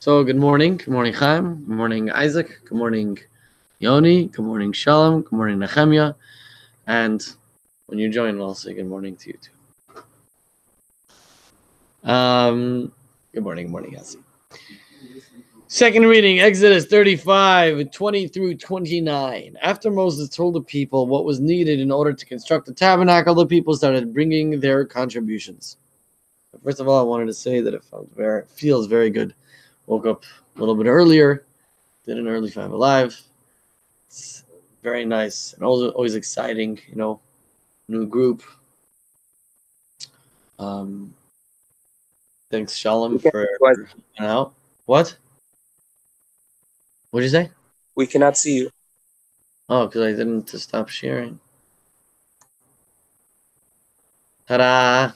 So good morning. Good morning, Chaim. Good morning, Isaac. Good morning, Yoni. Good morning, Shalom. Good morning, Nehemiah. And when you join, I'll say good morning to you too. Good morning, Yassi. Second reading, Exodus 35, 20 through 29. After Moses told the people what was needed in order to construct the tabernacle, the people started bringing their contributions. First of all, I wanted to say that it feels very good. Woke up a little bit earlier, did an early FiveAlive. It's very nice and always exciting, new group. Thanks, Shalom, for hanging out. What? What'd you say? We cannot see you. Oh, because I didn't stop sharing. Ta-da!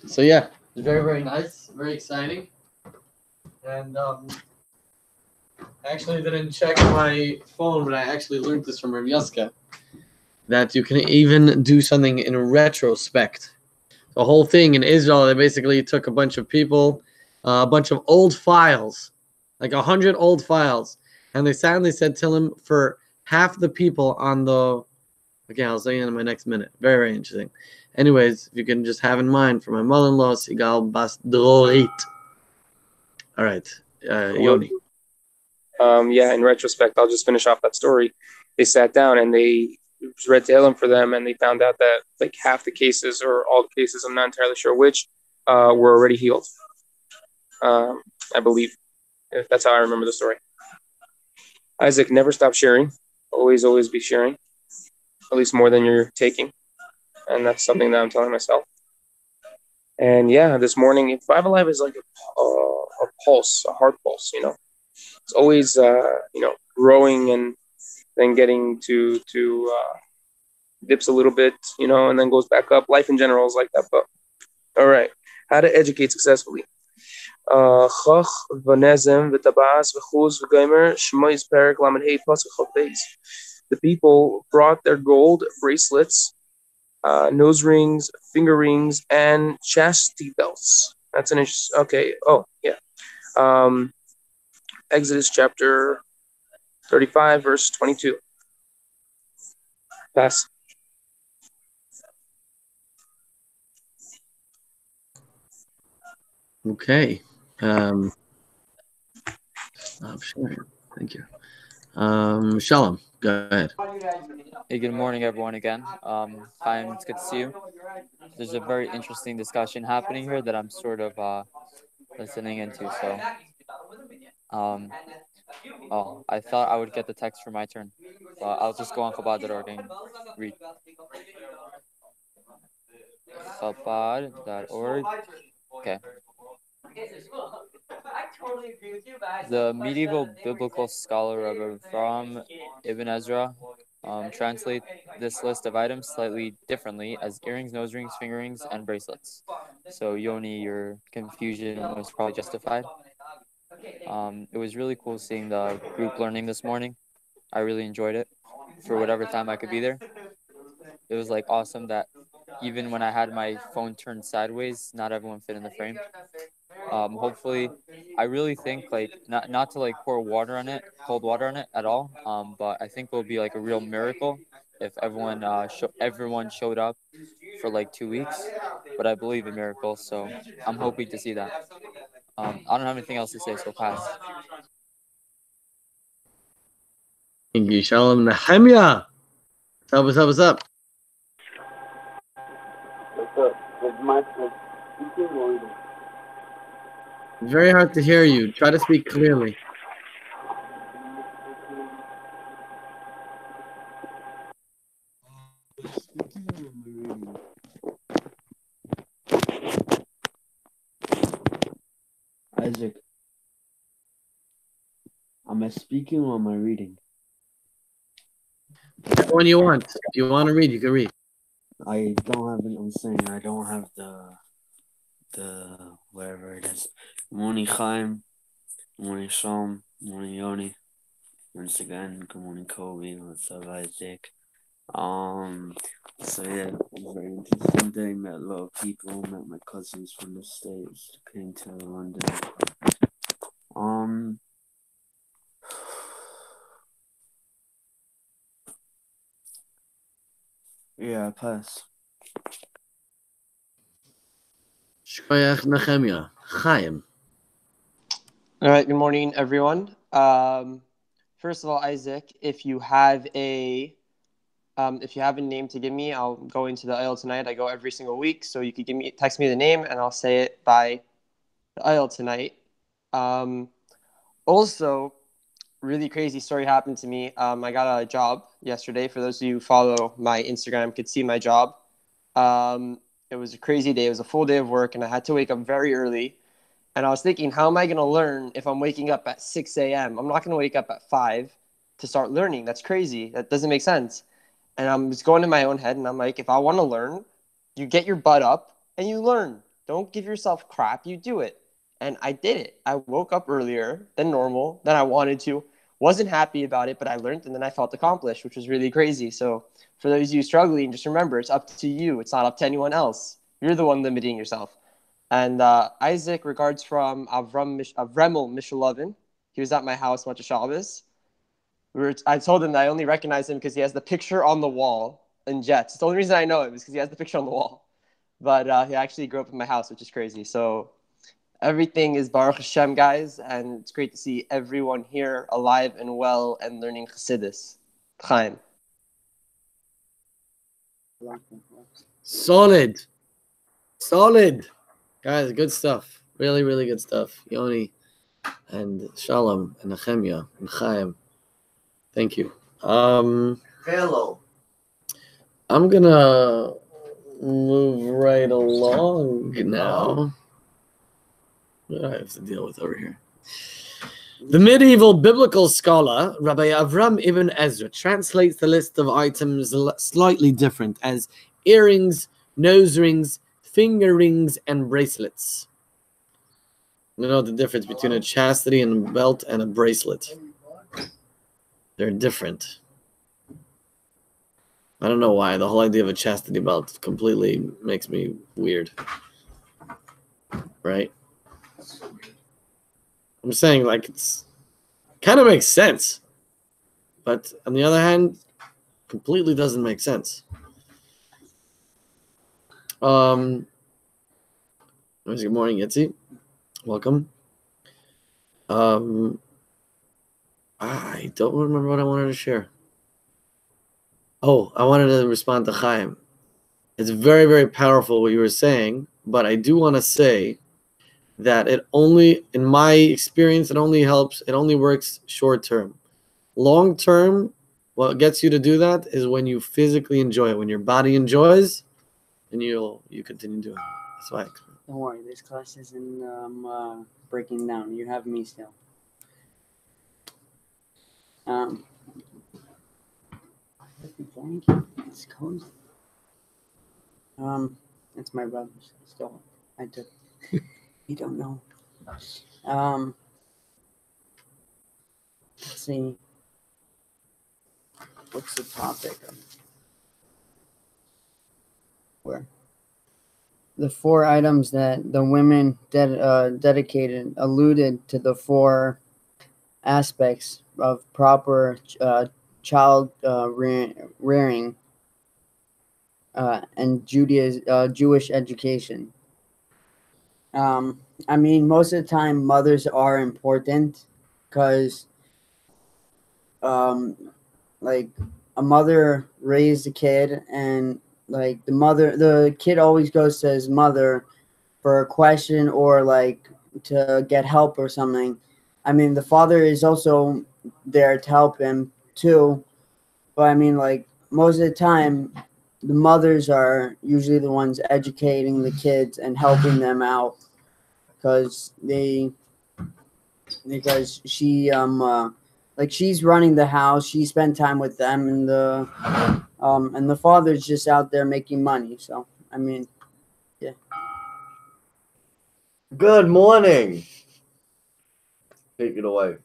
So yeah, it's very, very nice, very exciting. And I actually didn't check my phone, but I actually learned this from Rav Yaska, that you can even do something in retrospect. The whole thing in Israel, they basically took a bunch of people, a bunch of old files, like 100 old files, and they sadly said, tell him for half the people on the, okay, I'll say in my next minute. Very, very interesting. Anyways, if you can just have in mind for my mother-in-law, Sigal Bas Drorit. All right, Yoni. Yeah, in retrospect, I'll just finish off that story. They sat down and they read Tehillim for them, and they found out that like half the cases or all the cases, I'm not entirely sure which, were already healed. I believe. If that's how I remember the story. Isaac, never stop sharing. Always be sharing. At least more than you're taking. And that's something that I'm telling myself. And yeah, this morning, FiveAlive is like a pulse, a heart pulse, It's always, growing and then getting to dips a little bit, and then goes back up. Life in general is like that. But all right, how to educate successfully. The people brought their gold bracelets, nose rings, finger rings, and chastity belts. That's an interesting. Okay. Oh yeah. Exodus chapter 35, verse 22. Pass. Okay. Stop sharing. Thank you. Shalom, go ahead. Hey, good morning, everyone, again. Hi, it's good to see you. There's a very interesting discussion happening here that I'm sort of listening into. So, I thought I would get the text for my turn, but I'll just go on Chabad.org and read. Chabad.org. Okay. The medieval biblical scholar of Avram Ibn Ezra translate this list of items slightly differently as earrings, nose rings, finger rings, and bracelets. So Yoni, your confusion was probably justified. It was really cool seeing the group learning this morning. I really enjoyed it for whatever time I could be there. It was like awesome that even when I had my phone turned sideways, not everyone fit in the frame. Hopefully, I really think like not to like pour water on it, cold water on it at all. But I think it will be like a real miracle if everyone showed up for like 2 weeks. But I believe in miracles, so I'm hoping to see that. I don't have anything else to say, so pass. Thank you, Shalom. Nehemiah. What's up? What's up? It's very hard to hear you. Try to speak clearly. Isaac, am I speaking or am I reading? Whichever one you want. If you want to read, you can read. I don't have it. I'm saying I don't have the wherever it is. Morning Chaim, morning Shalom, morning Yoni. Once again, good morning Kobe. What's up, Isaac? So yeah, very just one day met a lot of people, met my cousins from the States, came to London. Yeah, pass. Shkoyach Nehemia. Chaim. All right. Good morning, everyone. First of all, Isaac, if you have a name to give me, I'll go into the aisle tonight. I go every single week, so you could text me the name, and I'll say it by the aisle tonight. Also, really crazy story happened to me. I got a job yesterday. For those of you who follow my Instagram, could see my job. It was a crazy day. It was a full day of work, and I had to wake up very early. And I was thinking, how am I going to learn if I'm waking up at 6 a.m.? I'm not going to wake up at 5 to start learning. That's crazy. That doesn't make sense. And I'm just going in my own head, and I'm like, if I want to learn, you get your butt up and you learn. Don't give yourself crap. You do it. And I did it. I woke up earlier than normal, than I wanted to. Wasn't happy about it, but I learned, and then I felt accomplished, which was really crazy. So for those of you struggling, just remember, it's up to you. It's not up to anyone else. You're the one limiting yourself. And Isaac, regards from Avremel Mishalovin. He was at my house, went to Shabbos. I told him that I only recognize him because he has the picture on the wall in Jets. The only reason I know him is because he has the picture on the wall. But he actually grew up in my house, which is crazy. So everything is Baruch Hashem, guys. And it's great to see everyone here alive and well and learning Chassidus. Chaim. Solid. Guys, good stuff. Really, really good stuff. Yoni and Shalom and Nehemia and Chaim. Thank you. Hello. I'm gonna move right along now. What do I have to deal with over here? The medieval biblical scholar Rabbi Avram ibn Ezra translates the list of items slightly different as earrings, nose rings, finger rings, and bracelets. You know the difference between a chastity and a belt and a bracelet. They're different. I don't know why. The whole idea of a chastity belt completely makes me weird. Right? I'm saying, like, it's kind of makes sense. But on the other hand, completely doesn't make sense. Good morning, Yitzi. Welcome. I don't remember what I wanted to share. Oh, I wanted to respond to Chaim. It's very, very powerful what you were saying, but I do want to say that it only, in my experience, it only works short term. Long term, what gets you to do that is when you physically enjoy it. When your body enjoys, and you continue doing it. That's why. Don't worry, this class isn't breaking down. You have me still. Thank you. It's cozy. It's my brother's. Still, I took. You don't know. Let's see. What's the topic? Where? The 4 items that the women dedicated alluded to the 4 aspects of proper child rearing and Jewish education. I mean, most of the time, mothers are important because, like, a mother raised a kid, and like the kid always goes to his mother for a question or like to get help or something. I mean, the father is also there to help him too, but I mean, like, most of the time, the mothers are usually the ones educating the kids and helping them out because she like, she's running the house, she spent time with them, and the father's just out there making money. So I mean, yeah. Good morning. Take it away.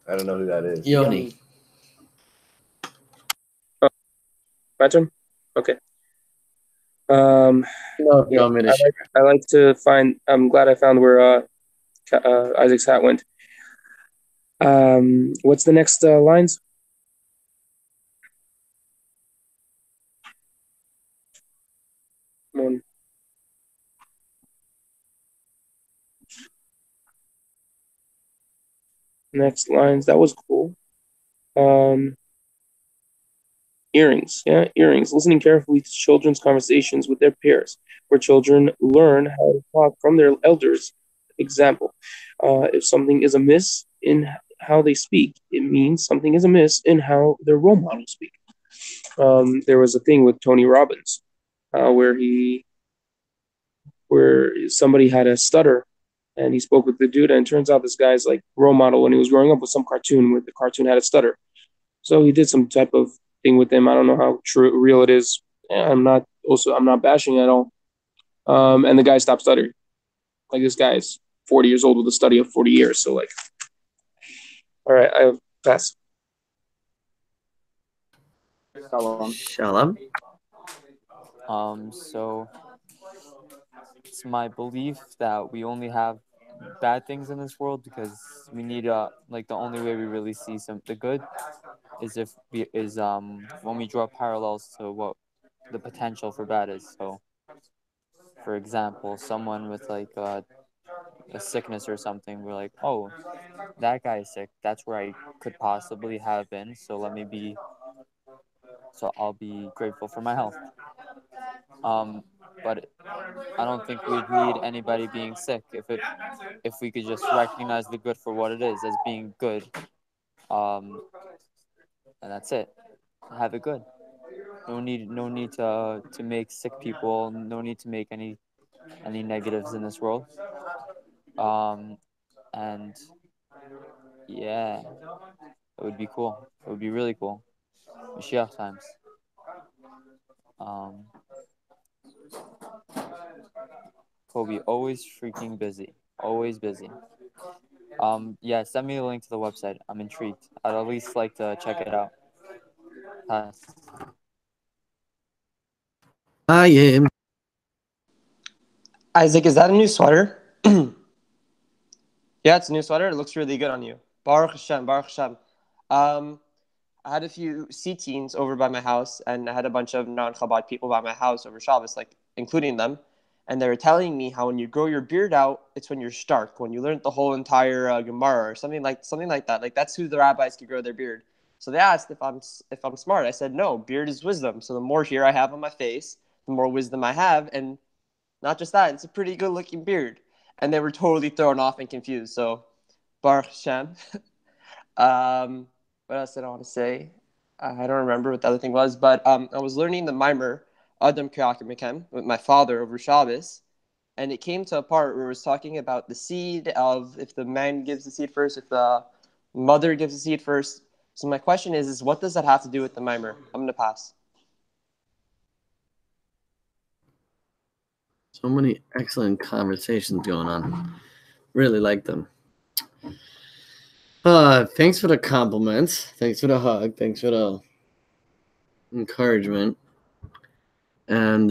I don't know who that is. Yoni. My turn? Okay. No, if you want me to share. I like to find. I'm glad I found where Isaac's hat went. What's the next lines? Come on. Next lines. That was cool. Earrings. Yeah, earrings. Listening carefully to children's conversations with their peers, where children learn how to talk from their elders. Example: if something is amiss in how they speak, it means something is amiss in how their role models speak. There was a thing with Tony Robbins, where somebody had a stutter, and he spoke with the dude, and it turns out this guy's like role model when he was growing up was some cartoon where the cartoon had a stutter. So he did some type of thing with him. I don't know how true real it is. I'm not bashing at all. And the guy stopped stuttering. Like this guy is 40 years old with a study of 40 years. So like, all right, I pass. Shalom. So it's my belief that we only have bad things in this world because we need like the only way we really see the good is when we draw parallels to what the potential for bad is. So for example, someone with like a sickness or something, we're like, oh, that guy is sick, that's where I could possibly have been, so I'll be grateful for my health. But I don't think we'd need anybody being sick if we could just recognize the good for what it is as being good. And that's it. Have it good. No need to make sick people. No need to make any negatives in this world. And yeah, it would be cool. It would be really cool. Mashiach times. Kobe, always freaking busy. Always busy. Yeah, send me a link to the website. I'm intrigued. I'd at least like to check it out. Pass. I am. Isaac, is that a new sweater? Yeah, it's a new sweater. It looks really good on you. Baruch Hashem, Baruch Hashem. I had a few C-teens over by my house, and I had a bunch of non-Chabad people by my house over Shabbos, like including them. And they were telling me how when you grow your beard out, it's when you're stark, when you learned the whole entire Gemara or something like that. Like that's who the rabbis could grow their beard. So they asked if I'm smart. I said no. Beard is wisdom. So the more hair I have on my face, the more wisdom I have, and not just that, it's a pretty good looking beard. And they were totally thrown off and confused. So Baruch Hashem. What else did I want to say? I don't remember what the other thing was, but I was learning the mimer Adam Kriyakim Mekem with my father over Shabbos, and it came to a part where it was talking about the seed of if the man gives the seed first, if the mother gives the seed first. So my question is what does that have to do with the mimer? I'm gonna pass. So many excellent conversations going on. Really like them. Thanks for the compliments. Thanks for the hug. Thanks for the encouragement. And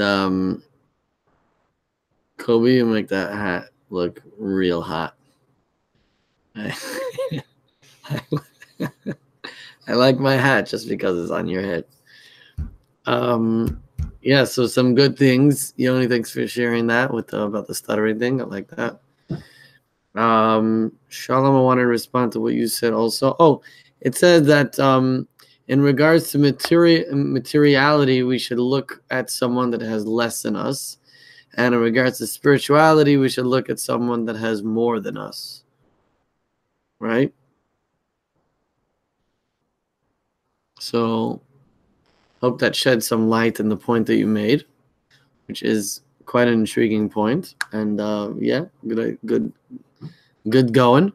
Kobe, you make that hat look real hot. I like my hat just because it's on your head. Yeah, so some good things. Yoni, thanks for sharing that with about the stuttering thing. I like that. Shalom, I want to respond to what you said also. Oh, it says that in regards to materiality, we should look at someone that has less than us. And in regards to spirituality, we should look at someone that has more than us. Right? So hope that sheds some light in the point that you made, which is quite an intriguing point. And yeah, good going.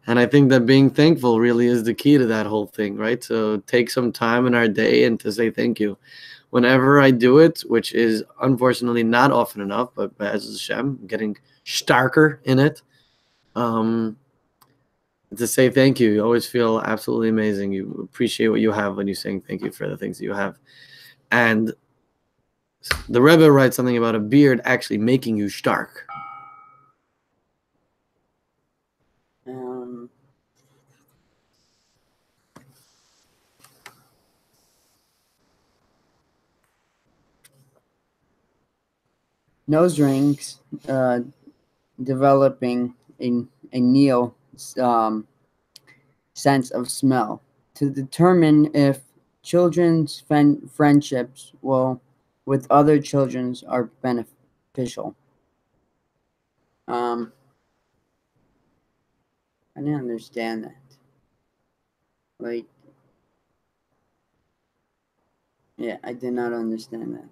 And I think that being thankful really is the key to that whole thing, right? To take some time in our day and to say thank you. Whenever I do it, which is unfortunately not often enough, but as Hashem, getting starker in it, to say thank you. You always feel absolutely amazing. You appreciate what you have when you're saying thank you for the things that you have. And The Rebbe writes something about a beard actually making you stark. Nose rings developing a neo sense of smell to determine if children's friendships with other children are beneficial. I didn't understand that. Like, yeah, I did not understand that.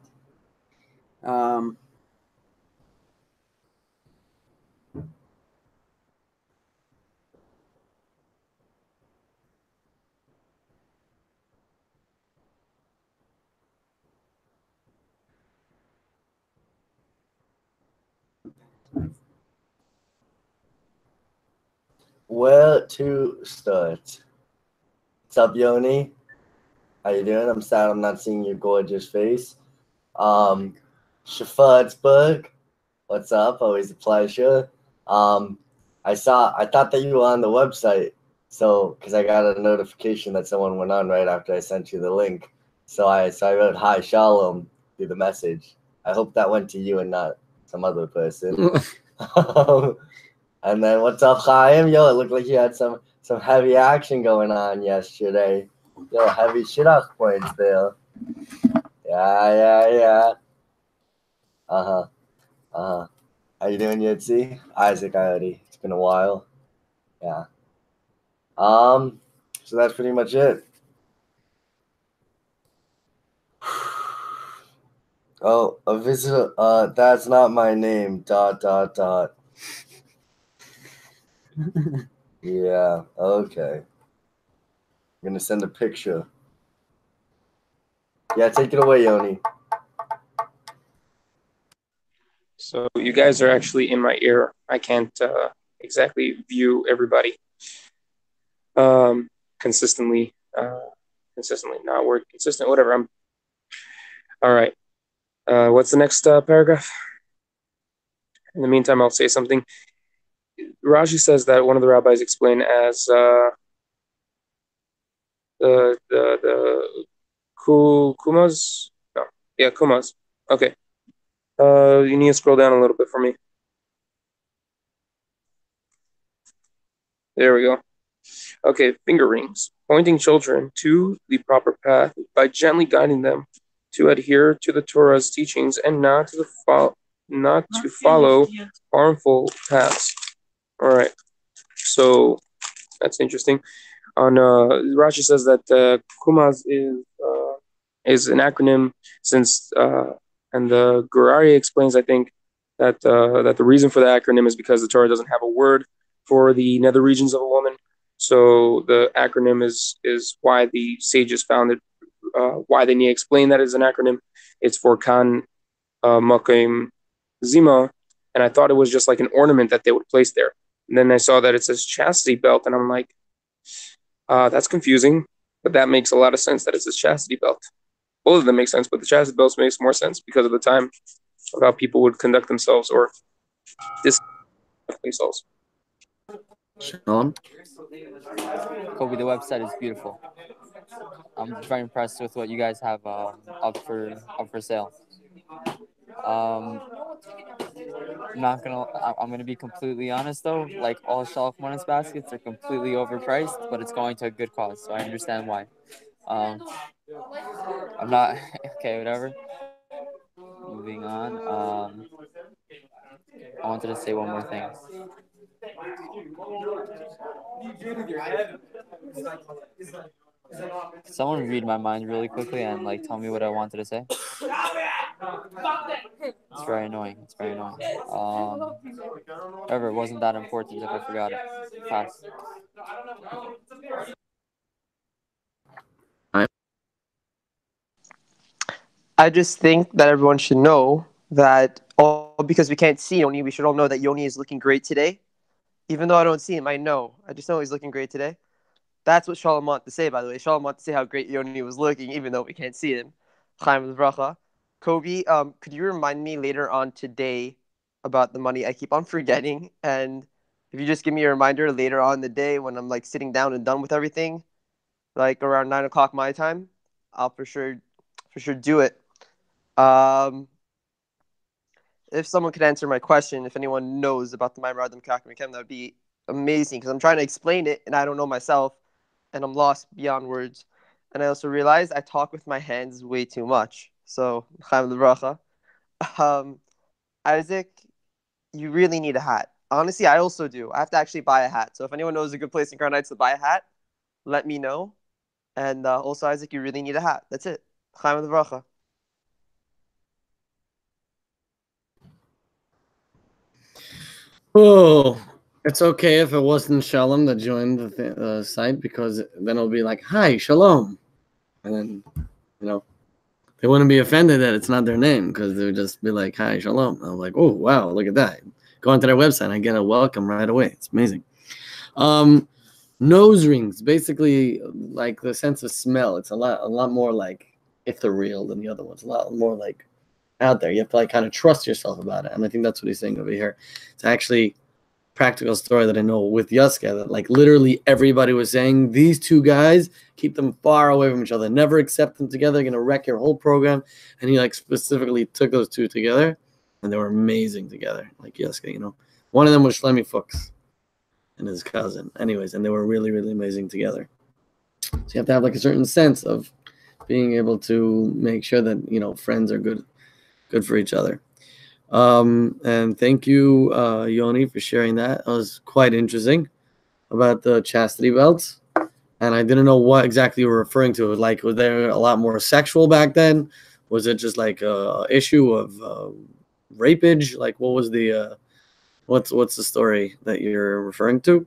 Where to start? What's up, Yoni? How you doing? I'm sad I'm not seeing your gorgeous face. Shafadsburg, what's up? Always a pleasure. I thought that you were on the website, so because I got a notification that someone went on right after I sent you the link. So I wrote hi Shalom through the message. I hope that went to you and not some other person. And then what's up, Chaim? Yo, it looked like you had some heavy action going on yesterday. Yo, heavy shidduch points there. Yeah. How you doing, Yitzi? Isaac already. It's been a while. Yeah. So that's pretty much it. Oh, a visitor. That's not my name. ... Yeah. Okay. I'm gonna send a picture. Yeah, take it away, Yoni. So you guys are actually in my ear. I can't exactly view everybody consistently. Consistently, not word consistent. Whatever. I'm all right. What's the next paragraph? In the meantime, I'll say something. Rashi says that one of the rabbis explained as the kumas. No, yeah, kumas. Okay. You need to scroll down a little bit for me. There we go. Okay, finger rings, pointing children to the proper path by gently guiding them to adhere to the Torah's teachings and not to follow harmful paths. All right, so that's interesting. On Rashi says that Kumaz is an acronym since and the Gurari explains, I think, that that the reason for the acronym is because the Torah doesn't have a word for the nether regions of a woman. So the acronym is why the sages found it, why they need to explain that as an acronym. It's for Kan Makim Zima, and I thought it was just like an ornament that they would place there. And then I saw that it says chastity belt, and I'm like, that's confusing, but that makes a lot of sense that it's a chastity belt. Both of them make sense, but the chastity belt makes more sense because of the time of how people would conduct themselves or themselves. Shalom. Kobe, the website is beautiful. I'm very impressed with what you guys have up for sale. I'm gonna be completely honest though. Like all shelf bonus baskets are completely overpriced, but it's going to a good cause, so I understand why. I'm not okay. Whatever. Moving on. I wanted to say one more thing. Can someone read my mind really quickly and like tell me what I wanted to say? It's very annoying. It's very annoying. However, it wasn't that important if I forgot it. Pass. I just think that everyone should know that all because we can't see Yoni, we should all know that Yoni is looking great today. Even though I don't see him, I know. I just know he's looking great today. That's what Shalom wanted to say, by the way. Shalom wanted to say how great Yoni was looking, even though we can't see him. Chaim with bracha. Kobe, could you remind me later on today about the money? I keep on forgetting, and if you just give me a reminder later on in the day when I'm like sitting down and done with everything, like around 9 o'clock my time, I'll for sure do it. Um, if someone could answer my question, if anyone knows about the Maimar Adam Kakim, that would be amazing because I'm trying to explain it and I don't know myself, and I'm lost beyond words. And I also realized I talk with my hands way too much. So, Chaim Livracha. Um, Isaac, you really need a hat. Honestly, I also do. I have to actually buy a hat. So if anyone knows a good place in Crown Heights to buy a hat, let me know. And also, Isaac, you really need a hat. That's it. Chaim Livracha. Oh, it's okay if it wasn't Shalom that joined the site, because then it'll be like, "Hi, Shalom," and then they wouldn't be offended that it's not their name, because they would just be like, "Hi, Shalom." I'm like, "Oh, wow, look at that!" Go onto their website, I get a welcome right away. It's amazing. Nose rings, basically like the sense of smell. It's a lot more like ethereal than the other ones. A lot more like out there. You have to like kind of trust yourself about it, and I think that's what he's saying over here. It's actually practical story that I know with Yaska, that like literally everybody was saying these two guys, keep them far away from each other, never accept them together, gonna wreck your whole program. And he like specifically took those two together, and they were amazing together. Like Yaska, one of them was Shlomi Fuchs and his cousin. Anyways, and they were really, really amazing together. So you have to have like a certain sense of being able to make sure that friends are good for each other. And thank you, Yoni, for sharing that. It was quite interesting about the chastity belts. And I didn't know what exactly you were referring to. Like, was there a lot more sexual back then? Was it just like a issue of rapage? Like, what was the what's the story that you're referring to?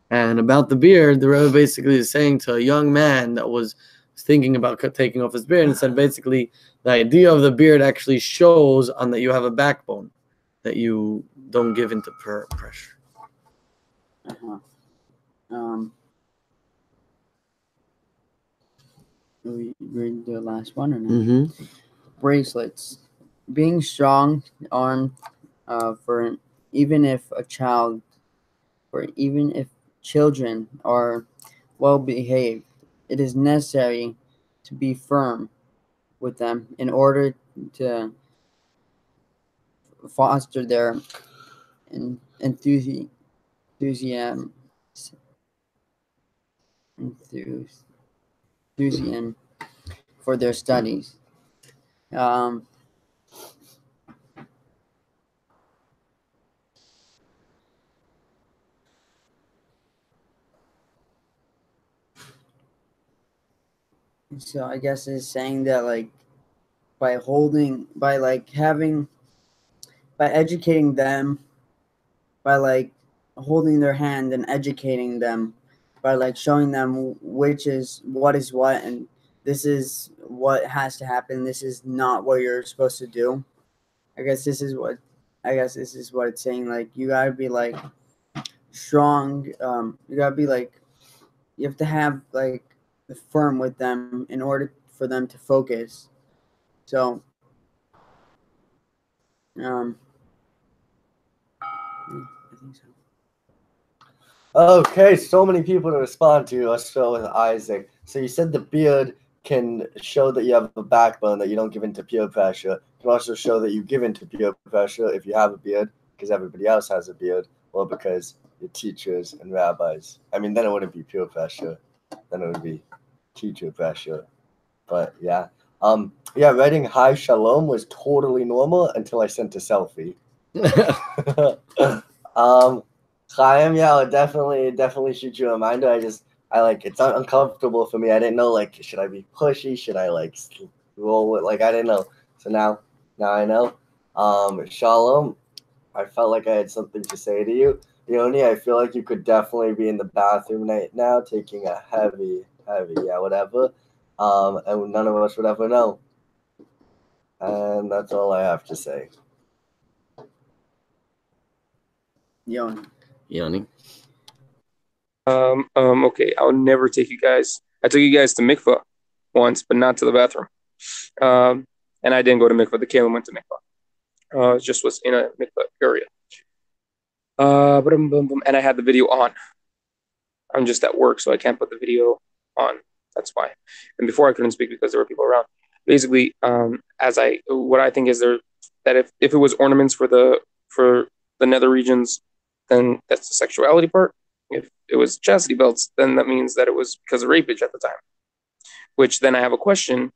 And about the beard, the Rebbe basically is saying to a young man that was thinking about taking off his beard, and said basically the idea of the beard actually shows on that you have a backbone, that you don't give into pressure. We read the last one or not? Mm-hmm. Bracelets. Being strong armed for even if children are well behaved, it is necessary to be firm with them in order to foster their enthusiasm for their studies. So I guess it's saying that like by educating them, by like holding their hand and educating them, by like showing them what is what, and this is what has to happen, this is not what you're supposed to do. I guess this is what it's saying. Like you gotta be like strong. You gotta be like, you have to have like firm with them in order for them to focus. So I think so. Okay, so many people to respond to. Let's start with Isaac. So you said the beard can show that you have a backbone, that you don't give in to peer pressure. It can also show that you give in to peer pressure if you have a beard, because everybody else has a beard, or because you're teachers and rabbis. I mean, then it wouldn't be peer pressure. Then it would be teacher pressure. But yeah. Writing hi shalom was totally normal until I sent a selfie. Chaim, yeah, I'll definitely shoot you a reminder. I like, it's uncomfortable for me. I didn't know, like, should I be pushy? Should I like roll with, like, I didn't know. So now I know. Shalom, I felt like I had something to say to you. Yoni, I feel like you could definitely be in the bathroom right now taking a heavy, whatever. And none of us would ever know. And that's all I have to say. Yoni. Okay, I'll never take you guys. I took you guys to mikvah once, but not to the bathroom. And I didn't go to mikvah. The Kalim went to mikvah. It just was in a mikvah area. And I had the video on. I'm just at work, so I can't put the video on. That's why. And before I couldn't speak because there were people around. Basically, what I think is that if it was ornaments for the nether regions, then that's the sexuality part. If it was chastity belts, then that means that it was because of rapage at the time. Which then I have a question.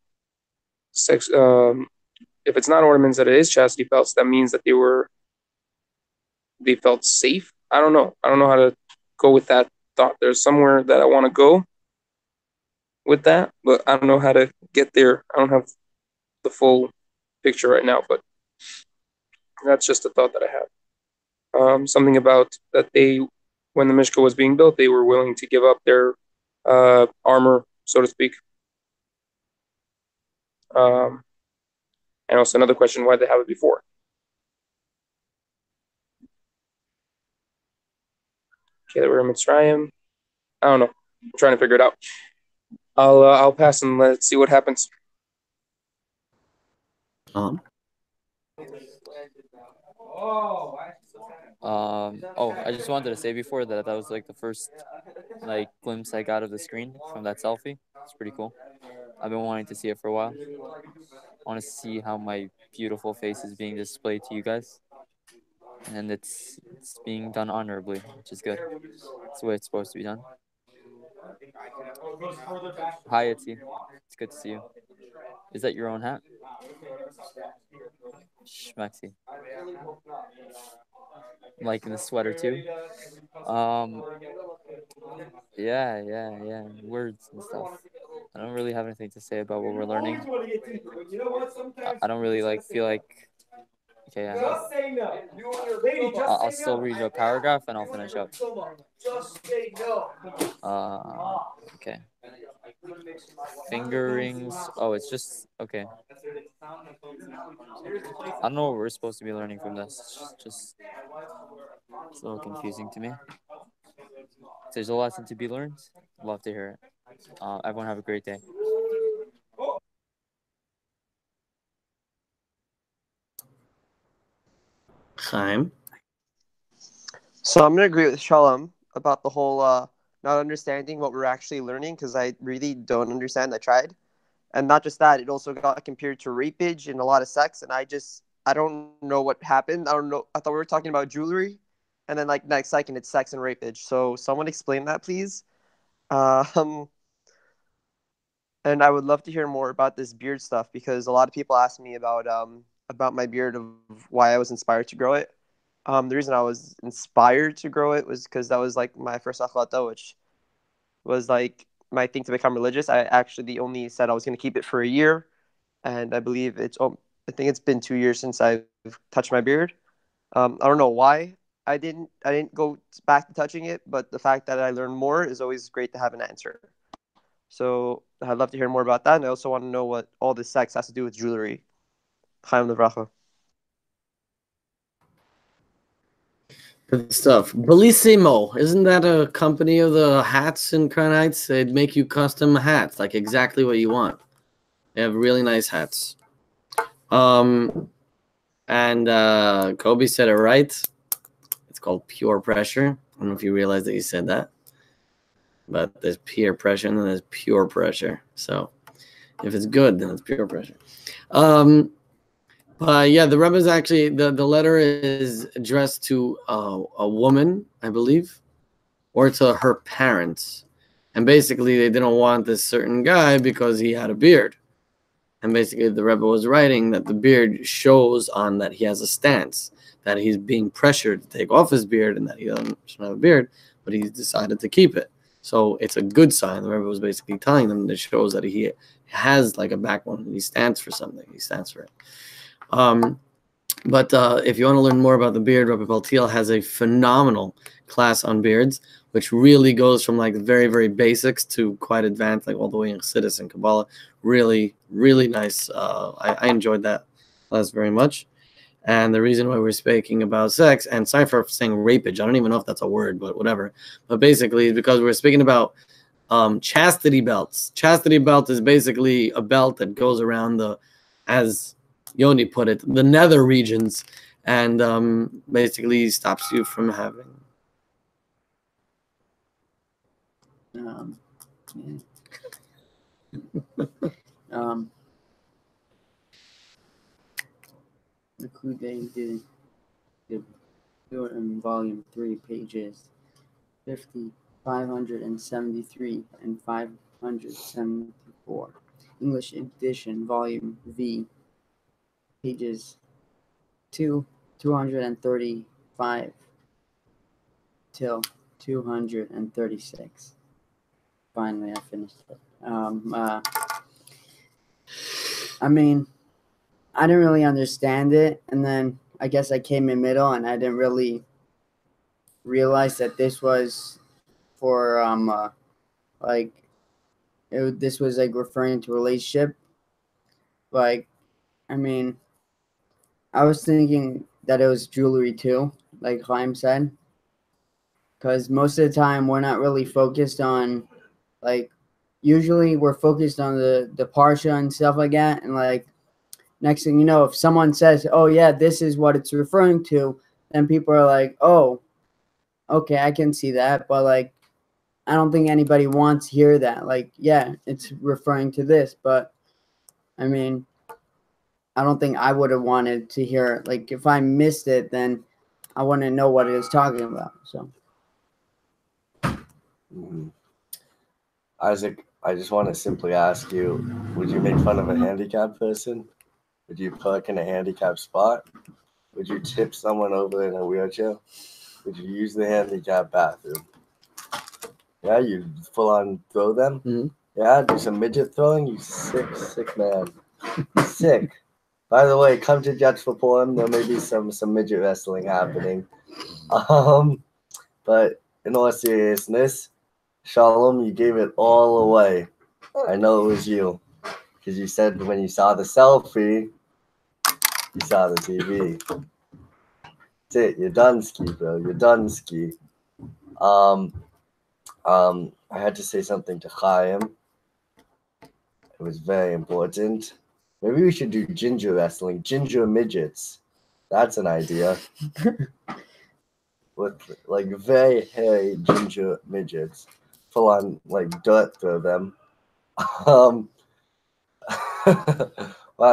If it's not ornaments, that it is chastity belts, that means that they felt safe. I don't know. I don't know how to go with that thought. There's somewhere that I want to go with that, but I don't know how to get there. I don't have the full picture right now, but that's just a thought that I have. Something about that when the Mishka was being built, they were willing to give up their armor, so to speak. And also another question, why did they have it before? Okay, they were in Mitzrayim. I don't know. I'm trying to figure it out. I'll pass and let's see what happens. I just wanted to say before that was like the first like glimpse I got of the screen from that selfie. It's pretty cool. I've been wanting to see it for a while. I want to see how my beautiful face is being displayed to you guys. And it's being done honorably, which is good. It's the way it's supposed to be done. Hi, Itzy. It's good to see you. Is that your own hat? Schmexy. I'm liking the sweater too. Yeah. Words and stuff. I don't really have anything to say about what we're learning. I don't really feel like. Okay, yeah. I'll still read a paragraph and I'll finish up. Okay. Fingerings. Oh, it's just okay. I don't know what we're supposed to be learning from this. It's a little confusing to me. If there's a lesson to be learned, I'd love to hear it. Everyone have a great day. Chaim. So I'm gonna agree with Shalom about the whole not understanding what we're actually learning, because I really don't understand. I tried, and not just that, it also got compared to rapage and a lot of sex, and I don't know what happened. I don't know. I thought we were talking about jewelry, and then like next second it's sex and rapage. So someone explain that, please. And I would love to hear more about this beard stuff, because a lot of people ask me about my beard, of why I was inspired to grow it. The reason I was inspired to grow it was because that was like my first achlata, which was like my thing to become religious. I actually only said I was going to keep it for a year, and I believe I think it's been 2 years since I've touched my beard. I don't know why I didn't go back to touching it, but the fact that I learned more is always great to have an answer. So I'd love to hear more about that, and I also want to know what all this sex has to do with jewelry. Chaim Levracha. Good stuff. Bellissimo. Isn't that a company of the hats in Crown Heights? They'd make you custom hats, like exactly what you want. They have really nice hats. And Kobe said it right. It's called pure pressure. I don't know if you realize that you said that. But there's peer pressure and then there's pure pressure. So if it's good, then it's pure pressure. Yeah, the Rebbe is actually, the letter is addressed to a woman, I believe, or to her parents. And basically, they didn't want this certain guy because he had a beard. And basically, the Rebbe was writing that the beard shows on that he has a stance, that he's being pressured to take off his beard and that he doesn't have a beard, but he's decided to keep it. So it's a good sign. The Rebbe was basically telling them that shows that he has like a backbone and he stands for something. He stands for it. If you want to learn more about the beard, Rabbi Paltiel has a phenomenal class on beards, which really goes from like very, very basics to quite advanced, like all the way in Chassidus and Kabbalah. Really, really nice. I enjoyed that class very much. And the reason why we're speaking about sex, and sorry for saying rapage, I don't even know if that's a word, but whatever. But basically, it's because we're speaking about chastity belts. Chastity belt is basically a belt that goes around as Yoni put it, the nether regions, and basically stops you from having. Yeah. The clue they did do it in volume 3, pages 50, 573, and 574. English edition, volume V, pages 235 till 236. Finally, I finished it. I mean, I didn't really understand it, and then I guess I came in middle, and I didn't really realize that this was for like this was like referring to a relationship. Like, I mean, I was thinking that it was jewelry too, like Chaim said, because most of the time we're not really focused on, like, usually we're focused on the parsha and stuff like that, and like next thing you know, if someone says, "Oh yeah, this is what it's referring to," then people are like, "Oh, okay, I can see that," but like, I don't think anybody wants to hear that. Like, yeah, it's referring to this, but I mean, I don't think I would have wanted to hear it. Like, if I missed it, then I wouldn't know what it was talking about. So, Isaac, I just want to simply ask you: would you make fun of a handicapped person? Would you park in a handicapped spot? Would you tip someone over in a wheelchair? Would you use the handicapped bathroom? Yeah, you full on throw them? Mm-hmm. Yeah, do some midget throwing? You sick man. Sick. By the way, come to Jets for Forum. There may be some midget wrestling happening. But in all seriousness, Shalom, you gave it all away. I know it was you. Because you said when you saw the selfie, you saw the TV. That's it. You're done ski, bro. You're done ski. I had to say something to Chaim. It was very important. Maybe we should do ginger wrestling, ginger midgets. That's an idea. With like very hairy ginger midgets, full on like dirt through them. Wow,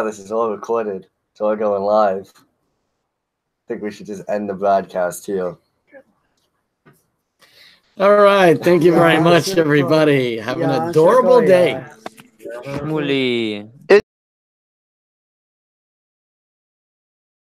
this is all recorded. It's all going live. I think we should just end the broadcast here. All right. Thank you very much, everybody. Have an adorable day. Shmuli.